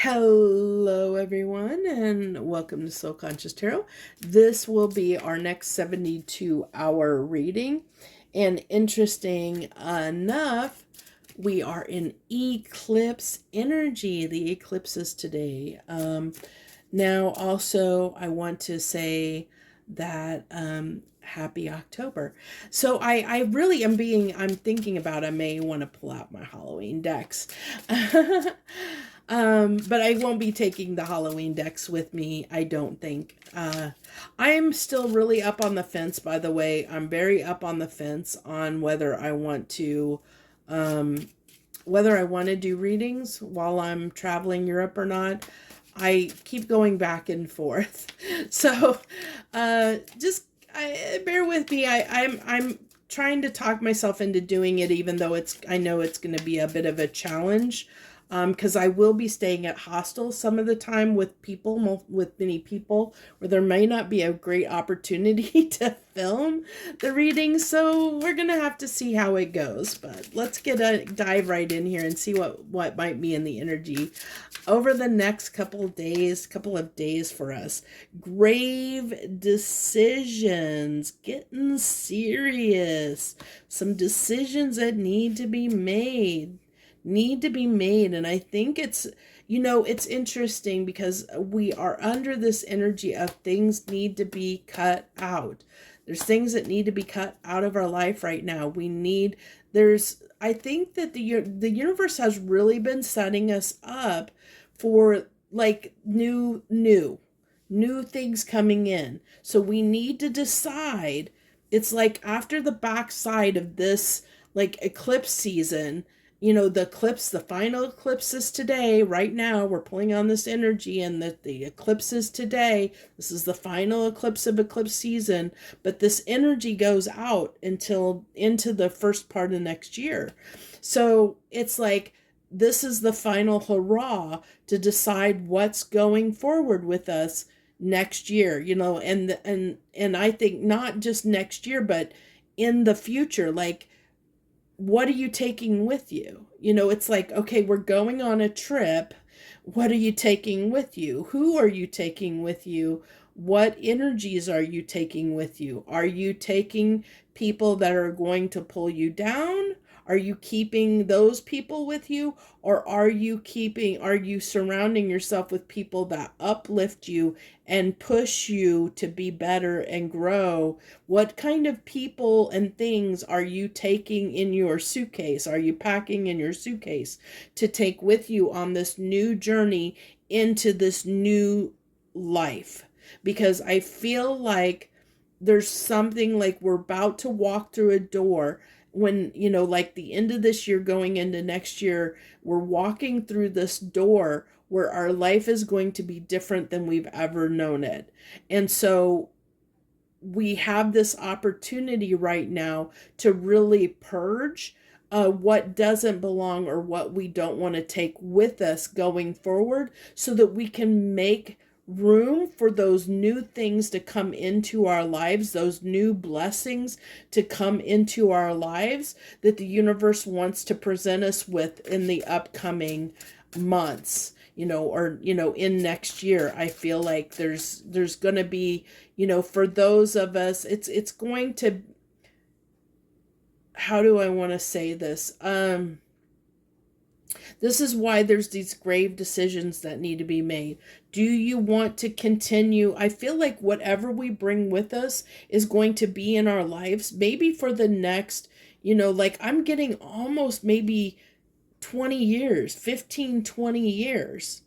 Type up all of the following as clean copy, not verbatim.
Hello, everyone, and welcome to Soul Conscious Tarot. This will be our next 72-hour reading. And interesting enough, we are in eclipse energy. The eclipse is today. Now, also, I want to say that happy October. So I really am I'm thinking about, I may want to pull out my Halloween decks. But I won't be taking the Halloween decks with me, I don't think. I'm still really up on the fence, by the way. I'm very up on the fence on whether I want to do readings while I'm traveling Europe or not. I keep going back and forth. So just bear with me. I'm trying to talk myself into doing it, even though I know it's going to be a bit of a challenge. Because I will be staying at hostels some of the time with many people, where there may not be a great opportunity to film the reading. So we're going to have to see how it goes. But let's dive right in here and see what might be in the energy over the next couple of days for us. Grave decisions, getting serious, some decisions that need to be made. And I think it's interesting because we are under this energy of things need to be cut out. There's things that need to be cut out of our life right now. I think that the universe has really been setting us up for like new things coming in. So we need to decide. It's like after the backside of this like eclipse season, the final eclipse is today. Right now, we're pulling on this energy, and the eclipse is today. This is the final eclipse of eclipse season, but this energy goes out until into the first part of next year. So it's like this is the final hurrah to decide what's going forward with us next year. And I think not just next year, but in the future, like, what are you taking with you? It's like, okay, we're going on a trip. What are you taking with you? Who are you taking with you? What energies are you taking with you? Are you taking people that are going to pull you down? Are you keeping those people with you? Or are you surrounding yourself with people that uplift you and push you to be better and grow? What kind of people and things are you taking in your suitcase? Are you packing in your suitcase to take with you on this new journey into this new life? Because I feel like there's something like we're about to walk through a door when, like the end of this year going into next year, we're walking through this door where our life is going to be different than we've ever known it. And so we have this opportunity right now to really purge what doesn't belong or what we don't want to take with us going forward, so that we can make room for those new things to come into our lives, those new blessings to come into our lives that the universe wants to present us with in the upcoming months, in next year. I feel like there's going to be, for those of us, it's going to, how do I want to say this? This is why there's these grave decisions that need to be made. Do you want to continue? I feel like whatever we bring with us is going to be in our lives, maybe for the next, like I'm getting almost maybe 20 years, 15, 20 years.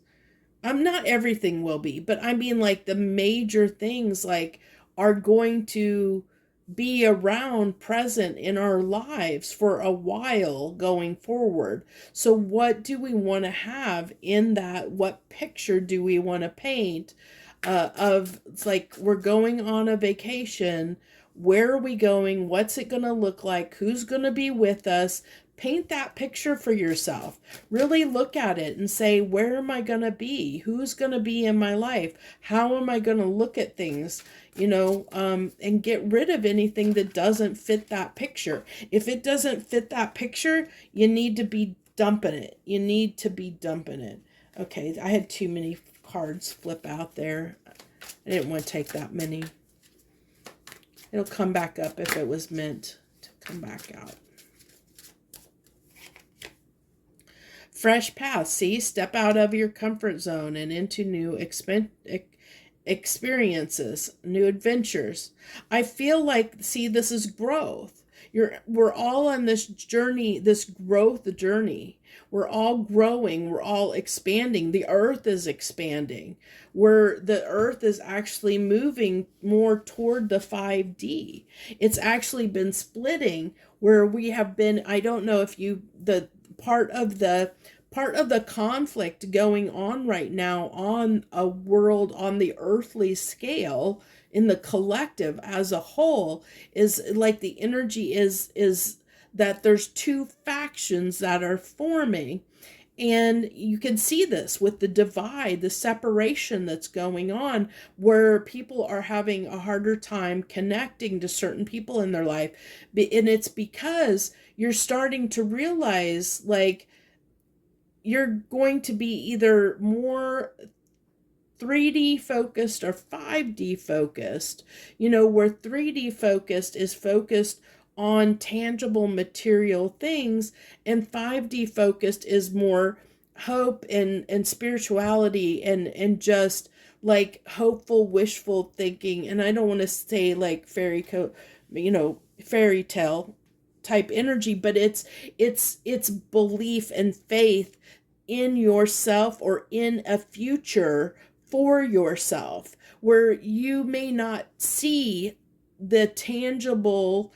Not everything will be, but I mean like the major things like are going to be around, present in our lives for a while going forward. So what do we want to have in that? What picture do we want to paint of, it's like we're going on a vacation. Where are we going? What's it going to look like? Who's going to be with us? Paint that picture for yourself. Really look at it and say, where am I going to be? Who's going to be in my life? How am I going to look at things? And get rid of anything that doesn't fit that picture. If it doesn't fit that picture, you need to be dumping it. Okay, I had too many cards flip out there. I didn't want to take that many. It'll come back up if it was meant to come back out. Fresh path. See, step out of your comfort zone and into new experiences, new adventures. I feel like, see, this is growth. We're all on this journey, this growth journey. We're all growing, we're all expanding. The earth is expanding. Where the earth is actually moving more toward the 5D. It's actually been splitting where we have been, I don't know if you, the part of the conflict going on right now on a world, on the earthly scale, in the collective as a whole, is like the energy is that there's two factions that are forming. And you can see this with the divide, the separation that's going on, where people are having a harder time connecting to certain people in their life. And it's because you're starting to realize, like, you're going to be either more 3D focused or 5D focused, where 3D focused is focused on tangible material things, and 5D focused is more hope and spirituality and just like hopeful, wishful thinking. And I don't want to say like fairy tale type energy, but it's belief and faith in yourself or in a future for yourself, where you may not see the tangible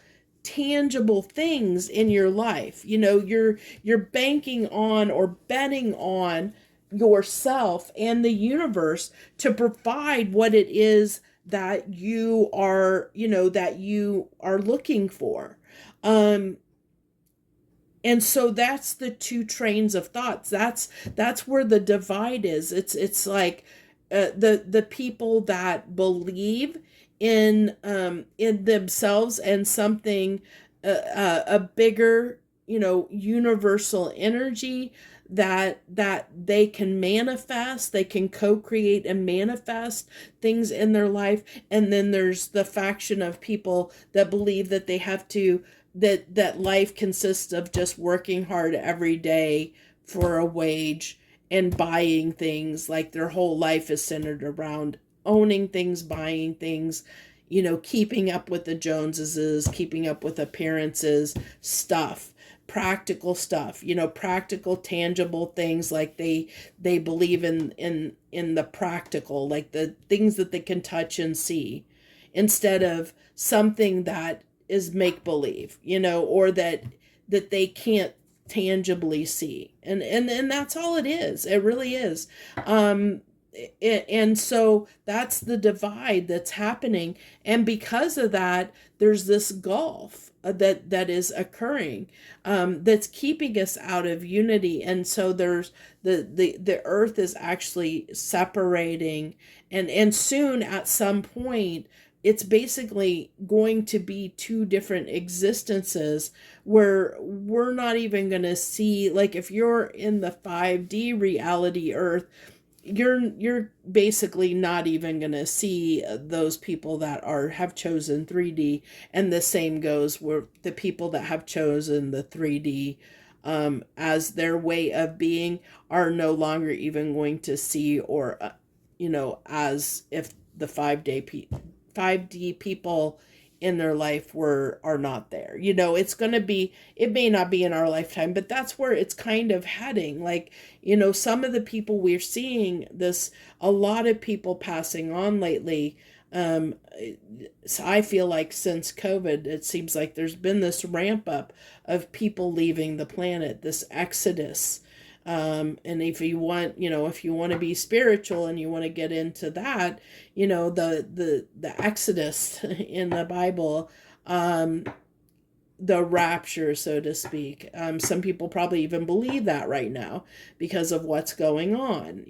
things in your life. You're banking on or betting on yourself and the universe to provide what it is that you are, looking for. And so that's the two trains of thoughts. That's where the divide is. It's like the people that believe in themselves and something, a bigger, universal energy that they can manifest, they can co-create and manifest things in their life. And then there's the faction of people that believe that they have to, that life consists of just working hard every day for a wage and buying things. Like their whole life is centered around owning things, buying things, keeping up with the Joneses, keeping up with appearances, stuff, practical stuff, practical, tangible things. Like they believe in the practical, like the things that they can touch and see, instead of something that is make believe, or that they can't tangibly see. And that's all it is. It really is. And so that's the divide that's happening. And because of that, there's this gulf that is occurring, that's keeping us out of unity. And so there's the earth is actually separating, and soon at some point it's basically going to be two different existences, where we're not even going to see, like, if you're in the 5D reality earth, you're basically not even going to see those people that have chosen 3D. And the same goes where the people that have chosen the 3D as their way of being are no longer even going to see, or as if the 5D people in their life are not there. It's going to be, it may not be in our lifetime, but that's where it's kind of heading. Like, some of the people we're seeing this, a lot of people passing on lately. So I feel like since COVID, it seems like there's been this ramp up of people leaving the planet, this exodus. And if you want, if you want to be spiritual and you want to get into that, the Exodus in the Bible, the rapture, so to speak. Some people probably even believe that right now because of what's going on,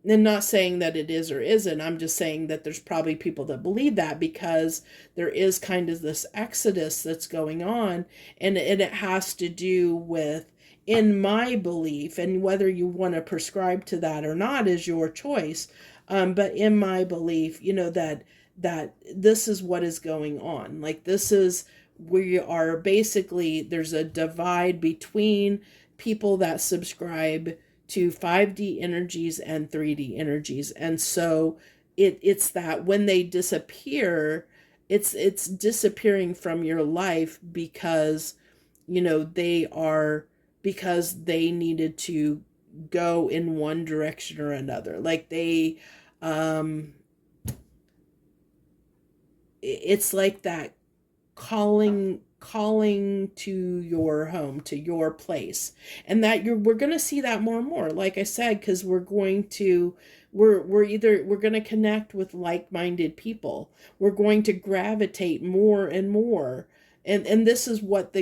and not saying that it is or isn't. I'm just saying that there's probably people that believe that because there is kind of this exodus that's going on, and it has to do with in my belief, and whether you want to prescribe to that or not is your choice. But in my belief, that this is what is going on. Like, we are basically, there's a divide between people that subscribe to 5D energies and 3D energies. And so it's that when they disappear, it's disappearing from your life because because they needed to go in one direction or another. Like um it's like that calling to your home, to your place. And that we're going to see that more and more, like I said, because we're going to connect with like-minded people. We're going to gravitate more and more. And this is what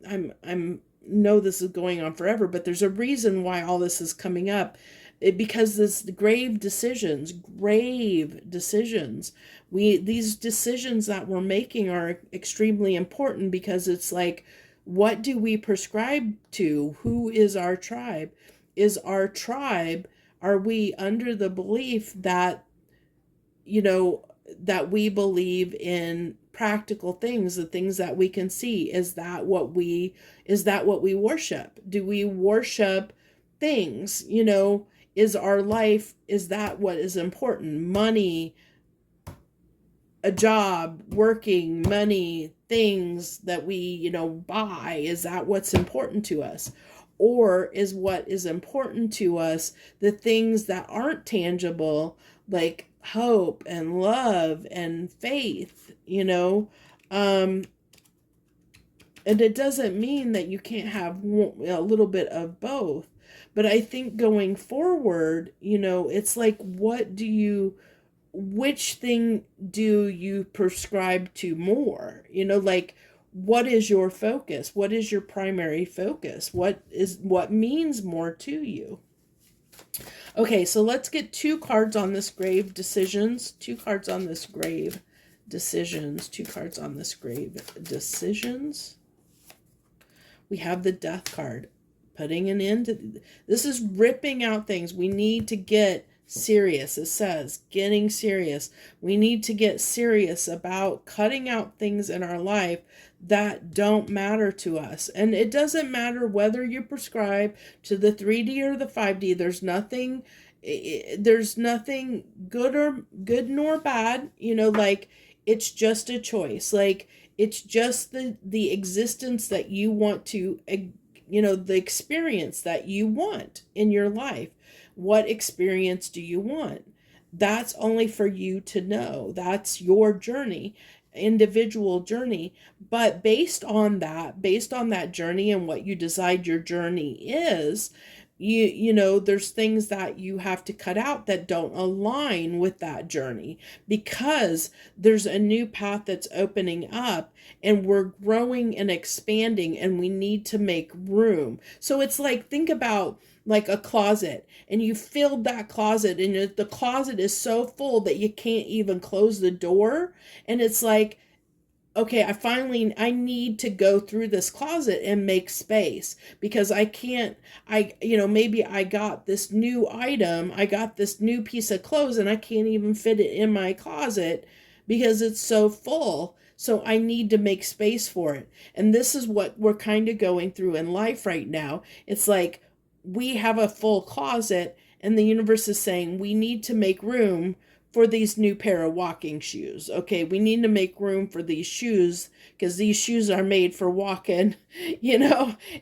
I'm know this is going on forever, but there's a reason why all this is coming up. Because this grave decisions, these decisions that we're making are extremely important, because it's like, what do we prescribe to? Who is our tribe? Are we under the belief that that we believe in practical things, the things that we can see? Is that what we worship? Do we worship things? Is our life, is that what is important? Money, a job, working, money, things that we, buy, is that what's important to us? Or is what is important to us the things that aren't tangible, like hope and love and faith? And it doesn't mean that you can't have a little bit of both. But I think going forward, it's like, which thing do you prescribe to more? Like, what is your focus? What is your primary focus? What means more to you? Okay, so let's get 2 cards on this grave decisions. 2 cards on this grave decisions. 2 cards on this grave decisions. We have the Death card. Putting an end to this is ripping out things. We need to get serious. It says getting serious. We need to get serious about cutting out things in our life that don't matter to us. And it doesn't matter whether you prescribe to the 3D or the 5D. There's nothing good nor bad. Like, it's just a choice. Like, it's just the existence that you want to, the experience that you want in your life. What experience do you want? That's only for you to know. That's your journey, individual journey. But based on that journey and what you decide your journey is, there's things that you have to cut out that don't align with that journey, because there's a new path that's opening up, and we're growing and expanding, and we need to make room. So it's like, think about like a closet, and you filled that closet, and the closet is so full that you can't even close the door. And it's like, okay, I need to go through this closet and make space, because maybe I got this new item, I got this new piece of clothes, and I can't even fit it in my closet because it's so full. So I need to make space for it. And this is what we're kind of going through in life right now. It's like, we have a full closet, and the universe is saying we need to make room for these new pair of walking shoes. Okay, we need to make room for these shoes, because these shoes are made for walking,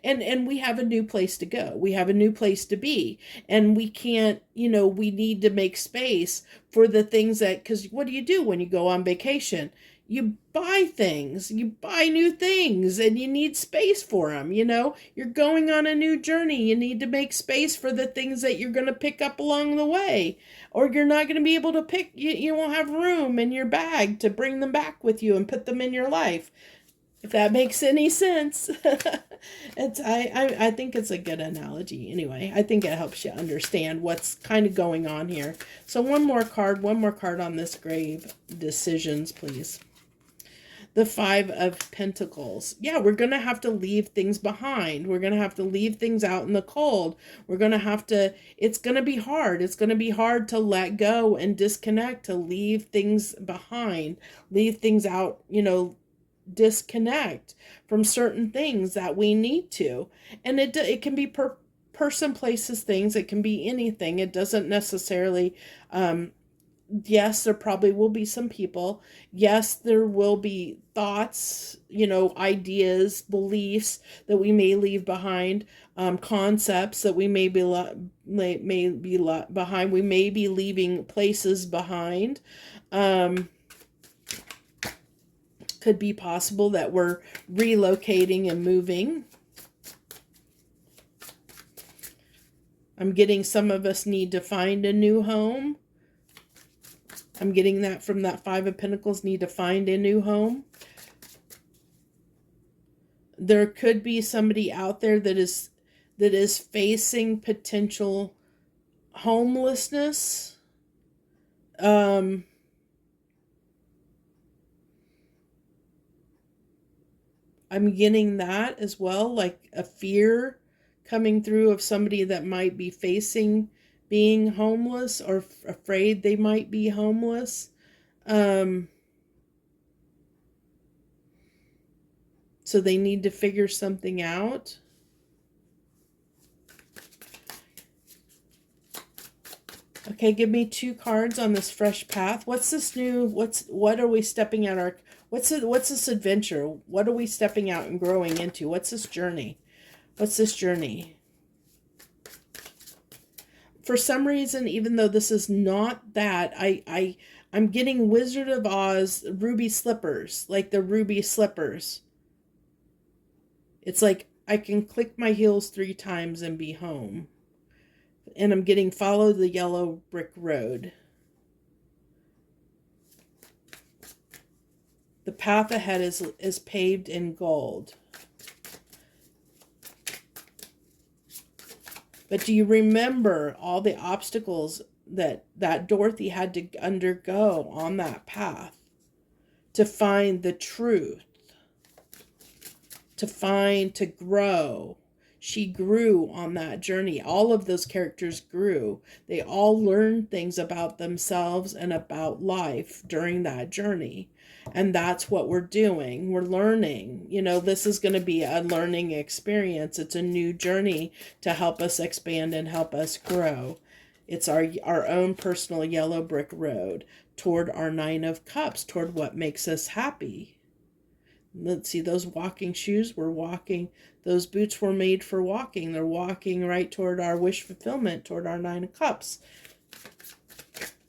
and we have a new place to go. We have a new place to be. And we can't, we need to make space for the things because what do you do when you go on vacation? You buy things, you buy new things, and you need space for them. You're going on a new journey. You need to make space for the things that you're going to pick up along the way, or you're not going to be able to you won't have room in your bag to bring them back with you and put them in your life. If that makes any sense. I think it's a good analogy. Anyway, I think it helps you understand what's kind of going on here. So one more card on this grave decisions, please. The Five of Pentacles. Yeah, we're going to have to leave things behind. We're going to have to leave things out in the cold. We're going to have to, it's going to be hard. It's going to be hard to let go and disconnect, to leave things behind, leave things out, disconnect from certain things that we need to. And it can be person, places, things. It can be anything. It doesn't necessarily, yes, there probably will be some people. Yes, there will be thoughts, ideas, beliefs that we may leave behind, concepts that we may be behind. We may be leaving places behind. Could be possible that we're relocating and moving. I'm getting some of us need to find a new home. I'm getting that from that Five of Pentacles, need to find a new home. There could be somebody out there that is facing potential homelessness. I'm getting that as well, like a fear coming through of somebody that might be facing being homeless or afraid they might be homeless. So they need to figure something out. Okay, give me 2 cards on this fresh path. What's this new, what are we stepping out what's this adventure? What are we stepping out and growing into? What's this journey? What's this journey? For some reason, even though this is not that, I'm getting Wizard of Oz ruby slippers, like the ruby slippers. It's like I can click my heels 3 times and be home. And I'm getting follow the yellow brick road. The path ahead is paved in gold. But do you remember all the obstacles that Dorothy had to undergo on that path to find the truth, to grow? She grew on that journey. All of those characters grew. They all learned things about themselves and about life during that journey. And that's what we're doing. We're learning. This is going to be a learning experience. It's a new journey to help us expand and help us grow. It's our own personal yellow brick road toward our 9 of Cups, toward what makes us happy. Let's see, those walking shoes, we're walking. Those boots were made for walking. They're walking right toward our wish fulfillment, toward our 9 of Cups.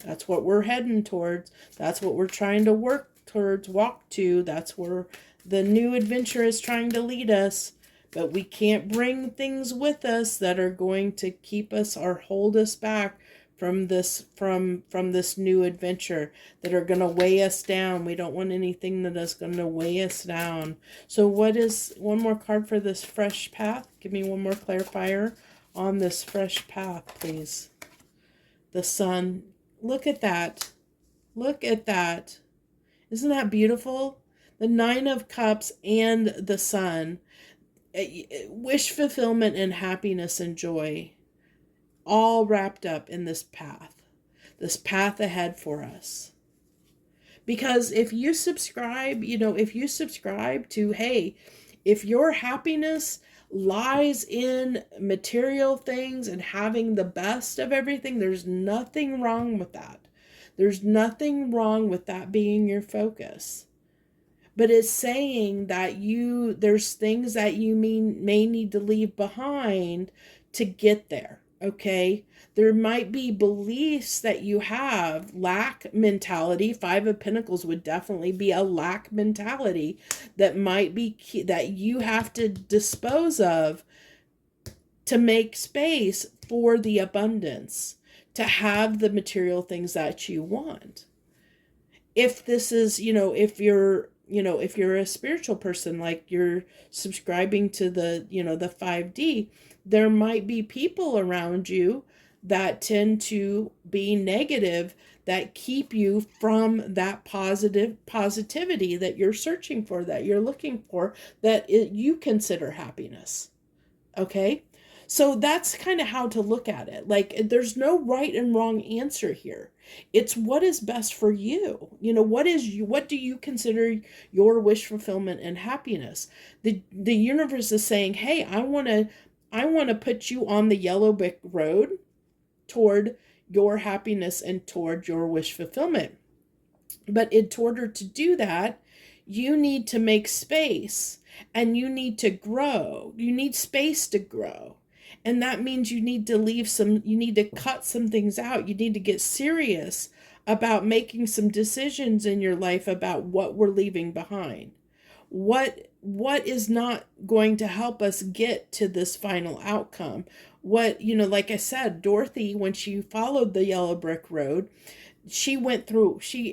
That's what we're heading towards. That's what we're trying to work towards, walk to. That's where the new adventure is trying to lead us. But we can't bring things with us that are going to keep us or hold us back from this new adventure, that are going to weigh us down. We don't want anything that is going to weigh us down. So what is one more card for this fresh path? Give me one more clarifier on this fresh path, please. The sun. Look at that. Look at that. Isn't that beautiful? The 9 of Cups and the sun. Wish fulfillment and happiness and joy, all wrapped up in this path ahead for us. Because if you subscribe to, hey, if your happiness lies in material things and having the best of everything, there's nothing wrong with that. There's nothing wrong with that being your focus. But it's saying that there's things that you may need to leave behind to get there, okay? There might be beliefs that you have, lack mentality. 5 of Pentacles would definitely be a lack mentality that might be that you have to dispose of to make space for the abundance, to have the material things that you want. If this is, if you're a spiritual person, like you're subscribing to the 5D, there might be people around you that tend to be negative, that keep you from that positivity that you're searching for, that you're looking for, that you consider happiness. Okay? So that's kind of how to look at it. Like, there's no right and wrong answer here. It's what is best for you. What do you consider your wish fulfillment and happiness? The universe is saying, "Hey, I want to put you on the yellow brick road toward your happiness and toward your wish fulfillment." But in order to do that, you need to make space, and you need to grow. You need space to grow. And that means you need to cut some things out. You need to get serious about making some decisions in your life about what we're leaving behind. What is not going to help us get to this final outcome? Like I said, Dorothy, when she followed the yellow brick road, she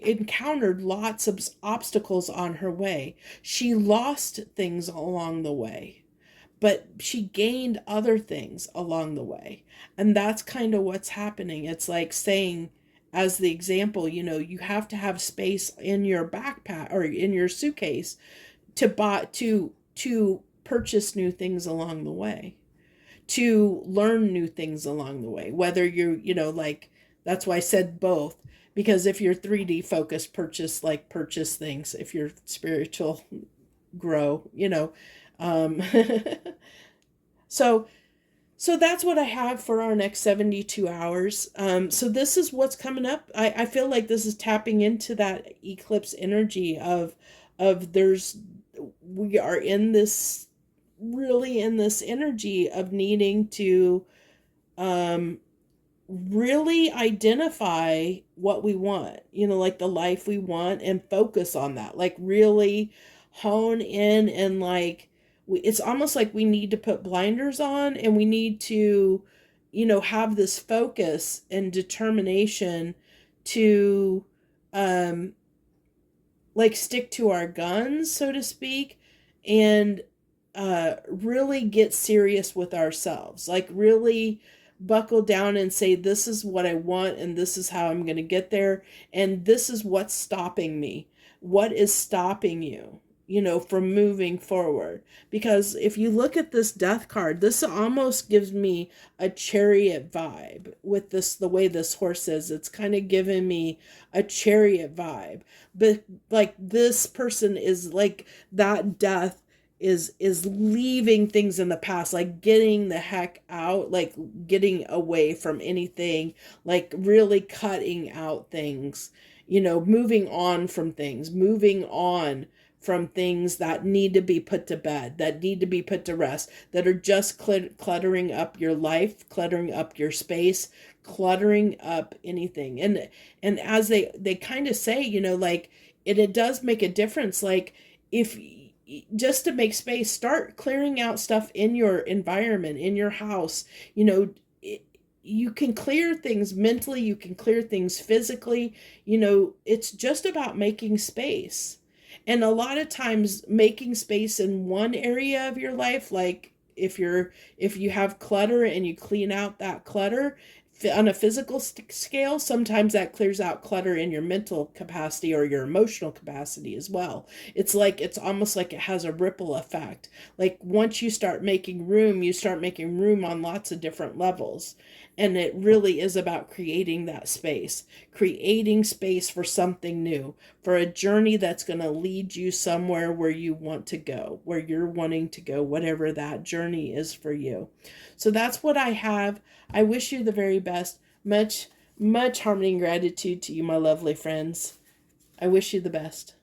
encountered lots of obstacles on her way. She lost things along the way, but she gained other things along the way. And that's kind of what's happening. It's like saying, as the example, you have to have space in your backpack or in your suitcase to purchase new things along the way, to learn new things along the way. Whether like, that's why I said both, because if you're 3D focused, purchase things. If you're spiritual, grow, um so so that's what I have for our next 72 hours. So this is what's coming up. I feel like this is tapping into that eclipse energy of we are in this, really in this energy of needing to um really identify what we want, like the life we want, and focus on that. Like, really hone in, and like, it's almost like we need to put blinders on, and we need to, have this focus and determination to, um, like, stick to our guns, so to speak, and really get serious with ourselves. Like, really buckle down and say, this is what I want, and this is how I'm going to get there, and this is what's stopping me. What is stopping you, from moving forward? Because if you look at this death card, this almost gives me a chariot vibe with this, the way this horse is. It's kind of giving me a chariot vibe. But like, this person is like, that death is leaving things in the past, like getting the heck out, like getting away from anything, like really cutting out things, moving on from things, moving on from things that need to be put to bed, that need to be put to rest, that are just cluttering up your life, cluttering up your space, cluttering up anything. And as they kind of say, like, it does make a difference. Like, if just to make space, start clearing out stuff in your environment, in your house. You can clear things mentally, you can clear things physically. It's just about making space. And a lot of times, making space in one area of your life, like if you have clutter and you clean out that clutter on a physical scale, sometimes that clears out clutter in your mental capacity or your emotional capacity as well. It's almost like it has a ripple effect. Like, once you start making room, you start making room on lots of different levels. And it really is about creating space for something new, for a journey that's going to lead you somewhere where you want to go, where you're wanting to go, whatever that journey is for you. So that's what I have. I wish you the very best. Much, much harmony and gratitude to you, my lovely friends. I wish you the best.